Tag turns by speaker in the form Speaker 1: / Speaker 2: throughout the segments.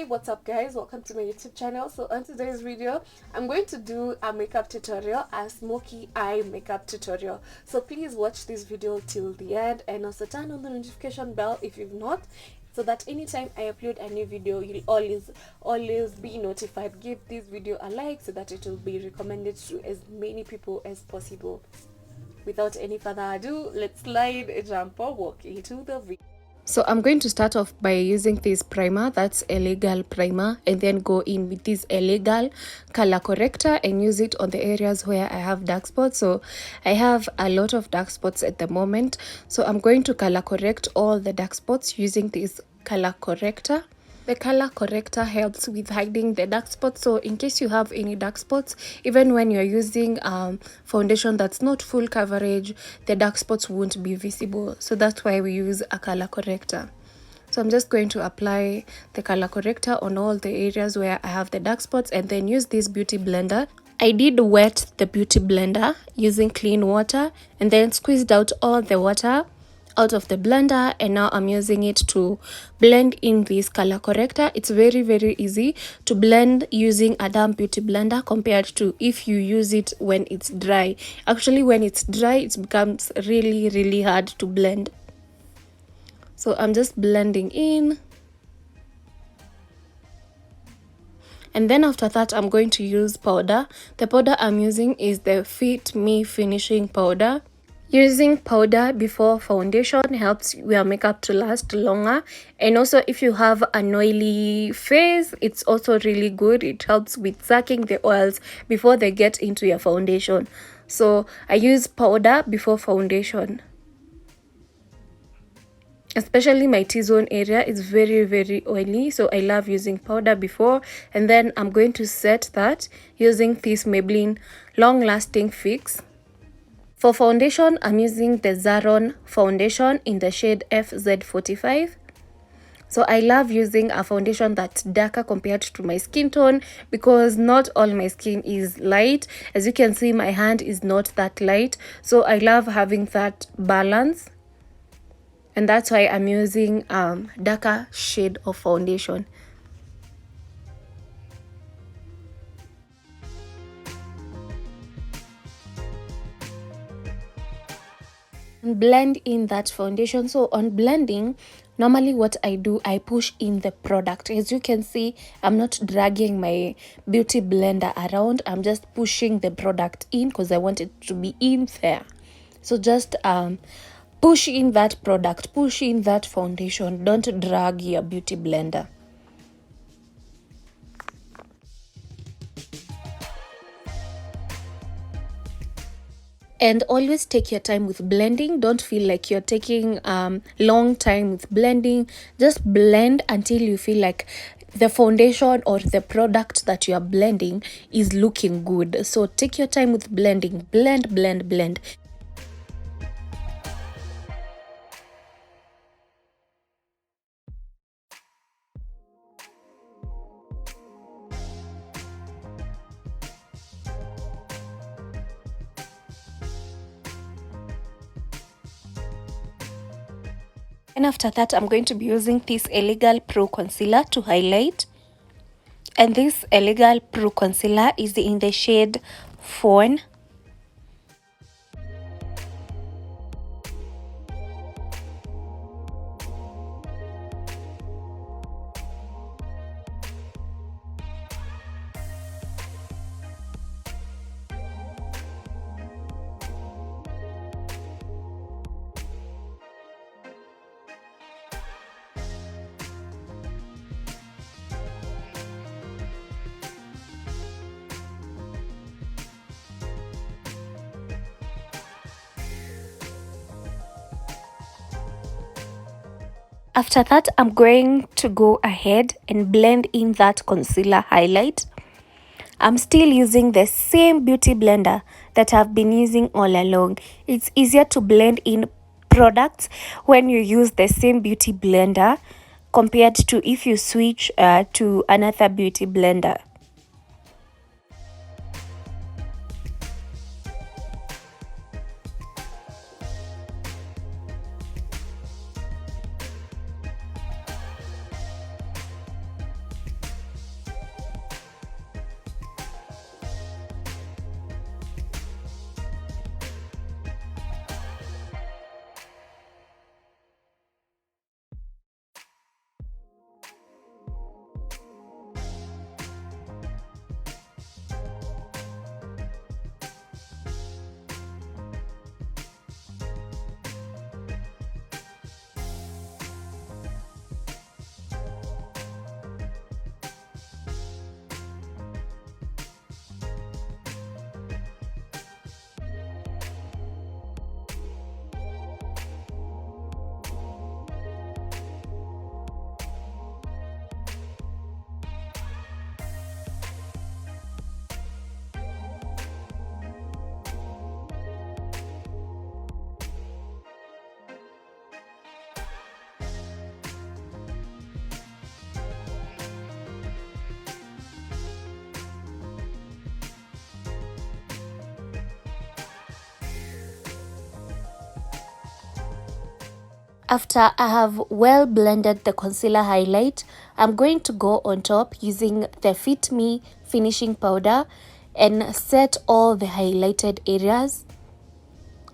Speaker 1: What's up guys, welcome to my YouTube channel. So on today's video I'm going to do a makeup tutorial, a smoky eye makeup tutorial. So please watch this video till the end and also turn on the notification bell if you've not, so that anytime I upload a new video you'll always be notified. Give this video a like so that it will be recommended to as many people as possible. Without any further ado, let's slide, jump or walk into the video. So I'm going to start off by using this primer, that's a legal primer, and then go in with this illegal color corrector and use it on the areas where I have dark spots. So I have a lot of dark spots at the moment, so I'm going to color correct all the dark spots using this color corrector. The color corrector helps with hiding the dark spots, so in case you have any dark spots, even when you're using foundation that's not full coverage, the dark spots won't be visible. So that's why we use a color corrector. So I'm just going to apply the color corrector on all the areas where I have the dark spots and then use this beauty blender. I did wet the beauty blender using clean water and then squeezed out all the water out of the blender, and now I'm using it to blend in this color corrector. It's very easy to blend using a damp beauty blender compared to if you use it when it's dry. Actually, when it's dry it becomes really hard to blend. So I'm just blending in, and then after that I'm going to use powder. The powder I'm using is the Fit Me finishing powder. Using powder before foundation helps your makeup to last longer, and also if you have an oily face, it's also really good. It helps with sucking the oils before they get into your foundation. So I use powder before foundation. Especially my T-zone area is very oily, so I love using powder before, and then I'm going to set that using this Maybelline Long Lasting Fix. For foundation, I'm using the Zaron foundation in the shade FZ45. So I love using a foundation that's darker compared to my skin tone because not all my skin is light. As you can see, my hand is not that light. So I love having that balance. And that's why I'm using darker shade of foundation. Blend in that foundation. So on blending, normally what I do, I push in the product. As you can see, I'm not dragging my beauty blender around, I'm just pushing the product in because I want it to be in there. So just push in that product, push in that foundation, don't drag your beauty blender. And always take your time with blending. Don't feel like you're taking long time with blending. Just blend until you feel like the foundation or the product that you are blending is looking good. So take your time with blending. Blend. And after that, I'm going to be using this Illegal Pro Concealer to highlight. And this Illegal Pro Concealer is in the shade Fawn. After that, I'm going to go ahead and blend in that concealer highlight. I'm still using the same beauty blender that I've been using all along. It's easier to blend in products when you use the same beauty blender compared to if you switch to another beauty blender. After I have well blended the concealer highlight, I'm going to go on top using the Fit Me finishing powder and set all the highlighted areas.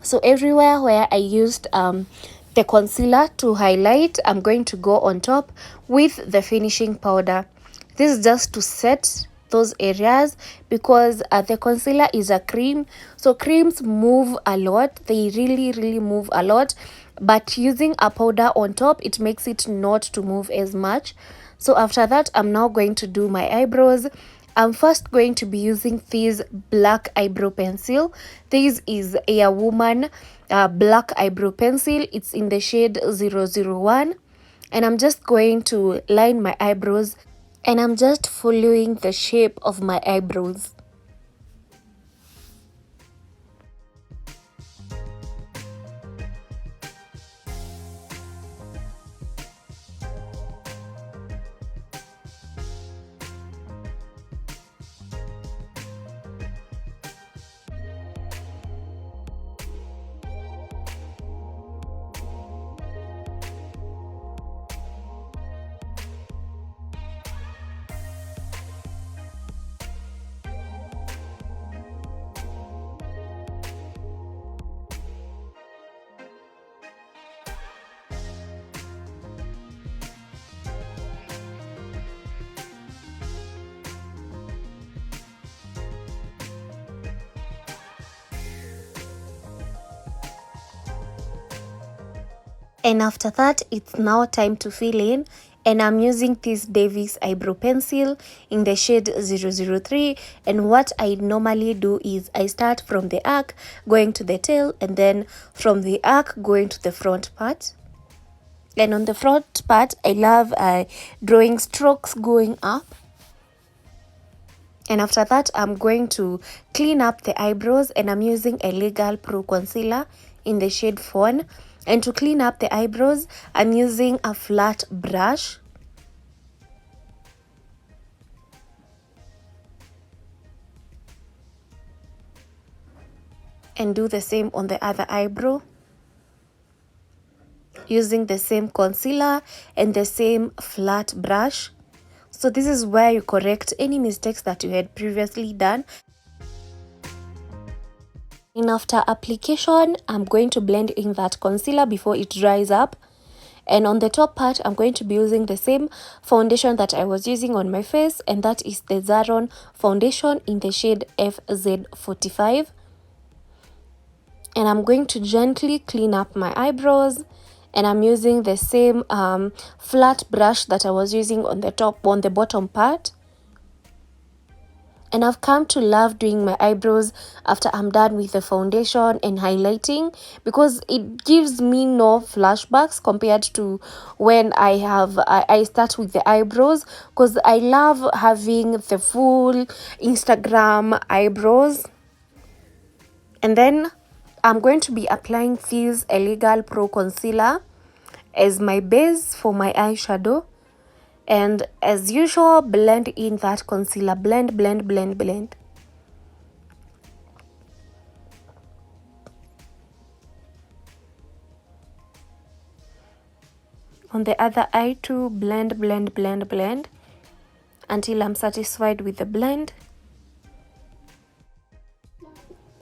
Speaker 1: So everywhere where I used the concealer to highlight, I'm going to go on top with the finishing powder. This is just to set those areas because the concealer is a cream, so creams move a lot. They really move a lot, but using a powder on top, it makes it not to move as much. So after that, I'm now going to do my eyebrows. I'm first going to be using this black eyebrow pencil. This is a woman black eyebrow pencil. It's in the shade 001, and I'm just going to line my eyebrows, and I'm just following the shape of my eyebrows. And after that, it's now time to fill in, and I'm using this Davis eyebrow pencil in the shade 003. And what I normally do is I start from the arc going to the tail, and then from the arc going to the front part. And on the front part, I love drawing strokes going up. And after that, I'm going to clean up the eyebrows, and I'm using a Legal Pro concealer in the shade Fawn. And to clean up the eyebrows, I'm using a flat brush. And do the same on the other eyebrow, using the same concealer and the same flat brush. So this is where you correct any mistakes that you had previously done. And after application, I'm going to blend in that concealer before it dries up. And on the top part, I'm going to be using the same foundation that I was using on my face, and that is the Zaron foundation in the shade FZ45. And I'm going to gently clean up my eyebrows, and I'm using the same flat brush that I was using on the bottom part. And I've come to love doing my eyebrows after I'm done with the foundation and highlighting, because it gives me no flashbacks compared to when I start with the eyebrows, because I love having the full Instagram eyebrows. And then I'm going to be applying this Legal Pro concealer as my base for my eyeshadow. And as usual, blend in that concealer. Blend. On the other eye too, blend until I'm satisfied with the blend.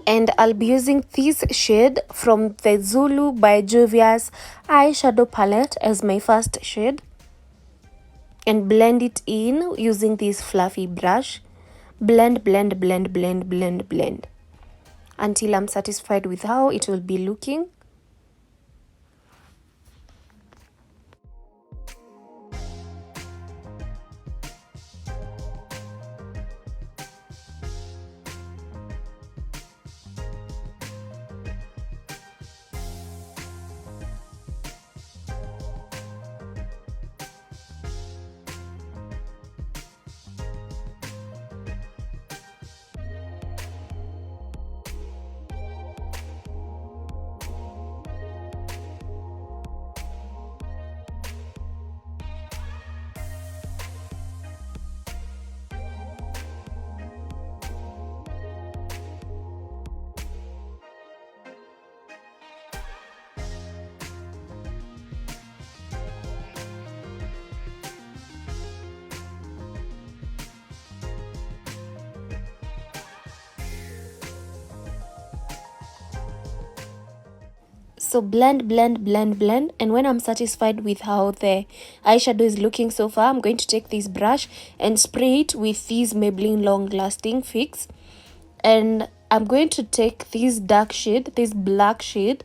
Speaker 1: And I'll be using this shade from the Zulu by Juvia's eyeshadow palette as my first shade. And blend it in using this fluffy brush. Blend until I'm satisfied with how it will be looking. So blend, blend, blend, blend. And when I'm satisfied with how the eyeshadow is looking so far, I'm going to take this brush and spray it with this Maybelline Long Lasting Fix. And I'm going to take this dark shade, this black shade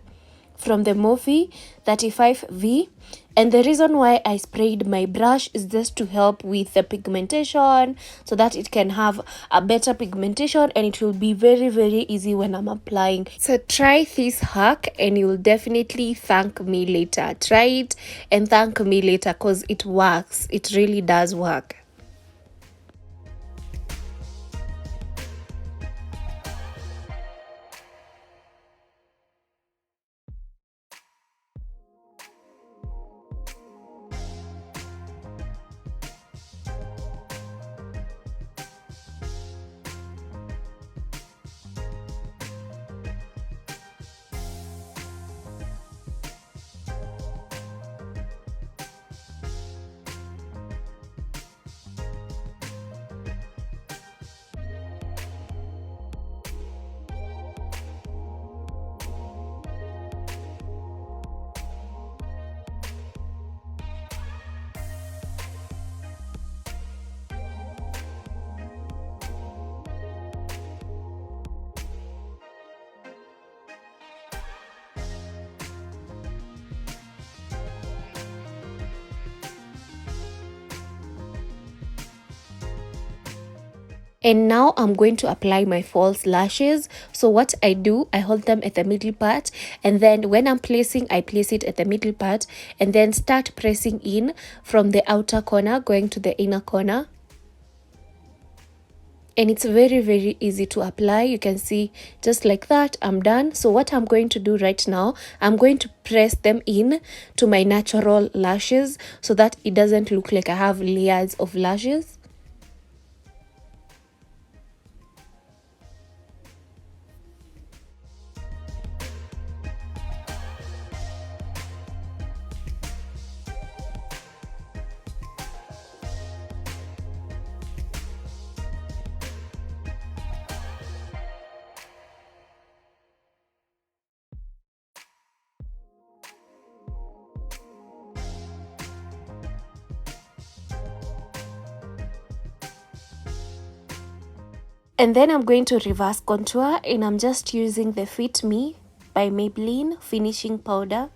Speaker 1: from the Morphe 35V. And the reason why I sprayed my brush is just to help with the pigmentation, so that it can have a better pigmentation and it will be very, very easy when I'm applying. So try this hack and you'll definitely thank me later. Try it and thank me later, because it works. It really does work. And now I'm going to apply my false lashes. So what I do, I hold them at the middle part, and then when I'm placing, I place it at the middle part and then start pressing in from the outer corner going to the inner corner. And it's very, very easy to apply. You can see just like that, I'm done. So what I'm going to do right now, I'm going to press them in to my natural lashes so that it doesn't look like I have layers of lashes. And then I'm going to reverse contour, and I'm just using the Fit Me by Maybelline finishing powder.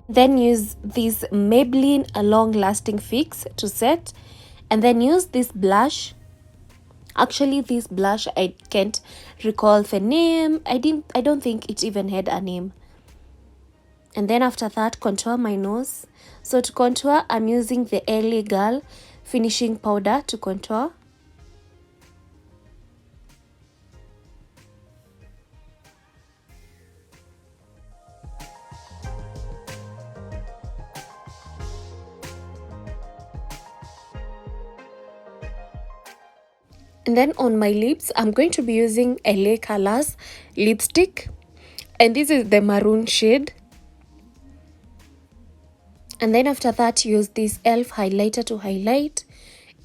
Speaker 1: Then use this Maybelline Long Lasting Fix to set, and then use this blush. Actually, this blush, I can't recall the name. I don't think it even had a name. And then after that, contour my nose. So to contour, I'm using the LA Girl finishing powder to contour. And then on my lips, I'm going to be using LA Colors lipstick. And this is the maroon shade. And then after that, use this e.l.f. highlighter to highlight.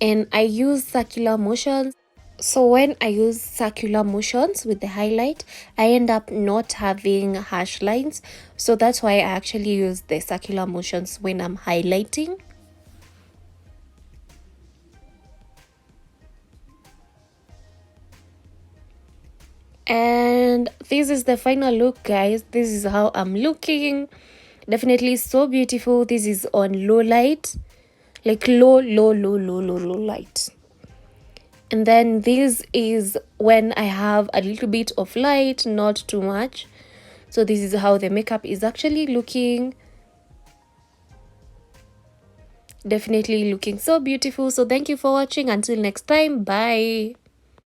Speaker 1: And I use circular motions. So when I use circular motions with the highlight, I end up not having harsh lines. So that's why I actually use the circular motions when I'm highlighting. And this is the final look, guys. This is how I'm looking. Definitely so beautiful. This is on low light, like low light. And then this is when I have a little bit of light, not too much. So this is how the makeup is actually looking. Definitely looking so beautiful. So thank you for watching. Until next time, bye.